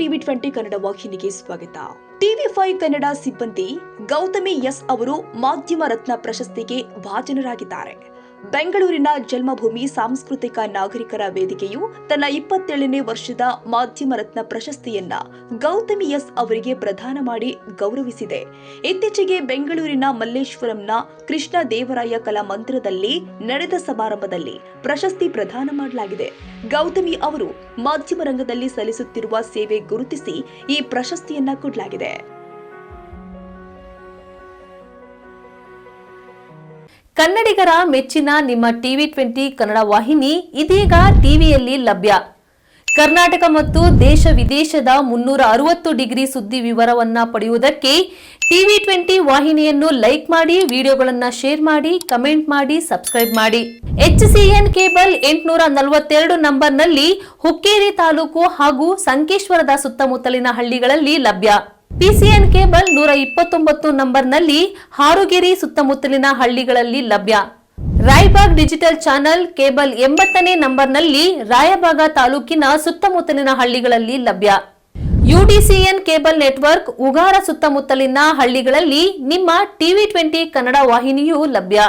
TV 20 Kannada ವಾಹಿನಿಗೆ ಸ್ವಾಗತ. ಟಿವಿ5 ಕನ್ನಡ ಸಿಬ್ಬಂದಿ ಗೌತಮಿ ಎಸ್ ಅವರು ಮಾಧ್ಯಮ ರತ್ನ ಪ್ರಶಸ್ತಿಗೆ ಭಾಜನರಾಗಿದ್ದಾರೆ. ಬೆಂಗಳೂರಿನ ಜನ್ಮಭೂಮಿ ಸಾಂಸ್ಕೃತಿಕ ನಾಗರಿಕರ ವೇದಿಕೆಯು ತನ್ನ 27ನೇ ವರ್ಷದ ಮಾಧ್ಯಮ ರತ್ನ ಪ್ರಶಸ್ತಿಯನ್ನ ಗೌತಮಿ ಎಸ್ ಅವರಿಗೆ ಪ್ರದಾನ ಮಾಡಿ ಗೌರವಿಸಿದೆ. ಇತ್ತೀಚೆಗೆ ಬೆಂಗಳೂರಿನ ಮಲ್ಲೇಶ್ವರಂನ ಕೃಷ್ಣ ದೇವರಾಯ ಕಲಾ ಮಂದಿರದಲ್ಲಿ ನಡೆದ ಸಮಾರಂಭದಲ್ಲಿ ಪ್ರಶಸ್ತಿ ಪ್ರದಾನ ಮಾಡಲಾಗಿದೆ. ಗೌತಮಿ ಅವರು ಮಾಧ್ಯಮ ರಂಗದಲ್ಲಿ ಸಲ್ಲಿಸುತ್ತಿರುವ ಸೇವೆ ಗುರುತಿಸಿ ಈ ಪ್ರಶಸ್ತಿಯನ್ನ ಕೊಡಲಾಗಿದೆ. ಕನ್ನಡಿಗರ ಮೆಚ್ಚಿನ ನಿಮ್ಮ ಟಿವಿ 20 ಕನ್ನಡ ವಾಹಿನಿ ಇದೀಗ ಟಿವಿಯಲ್ಲಿ ಲಭ್ಯ. ಕರ್ನಾಟಕ ಮತ್ತು ದೇಶ ವಿದೇಶದ 360 ಡಿಗ್ರಿ ಸುದ್ದಿ ವಿವರವನ್ನ ಪಡೆಯುವುದಕ್ಕೆ ಟಿವಿ 20 ವಾಹಿನಿಯನ್ನು ಲೈಕ್ ಮಾಡಿ, ವಿಡಿಯೋಗಳನ್ನು ಶೇರ್ ಮಾಡಿ, ಕಮೆಂಟ್ ಮಾಡಿ, ಸಬ್ಸ್ಕ್ರೈಬ್ ಮಾಡಿ. HCN ಕೇಬಲ್ 842 ನಂಬರ್ನಲ್ಲಿ ಹುಕ್ಕೇರಿ ತಾಲೂಕು ಹಾಗೂ ಸಂಕೇಶ್ವರದ ಸುತ್ತಮುತ್ತಲಿನ ಹಳ್ಳಿಗಳಲ್ಲಿ ಲಭ್ಯ. PCN ಕೇಬಲ್ 129 ನಂಬರ್ನಲ್ಲಿ ಹಾರುಗೆರೆ ಸುತ್ತಮುತ್ತಲಿನ ಹಳ್ಳಿಗಳಲ್ಲಿ ಲಭ್ಯ. ರಾಯಬಾಗ್ ಡಿಜಿಟಲ್ ಚಾನೆಲ್ ಕೇಬಲ್ 80ನೇ ನಂಬರ್ನಲ್ಲಿ ರಾಯಬಾಗ ತಾಲೂಕಿನ ಸುತ್ತಮುತ್ತಲಿನ ಹಳ್ಳಿಗಳಲ್ಲಿ ಲಭ್ಯ. UDCN ಕೇಬಲ್ ನೆಟ್ವರ್ಕ್ ಉಗಾರ ಸುತ್ತಮುತ್ತಲಿನ ಹಳ್ಳಿಗಳಲ್ಲಿ ನಿಮ್ಮ ಟಿವಿ 20 ಕನ್ನಡ ವಾಹಿನಿಯೂ ಲಭ್ಯ.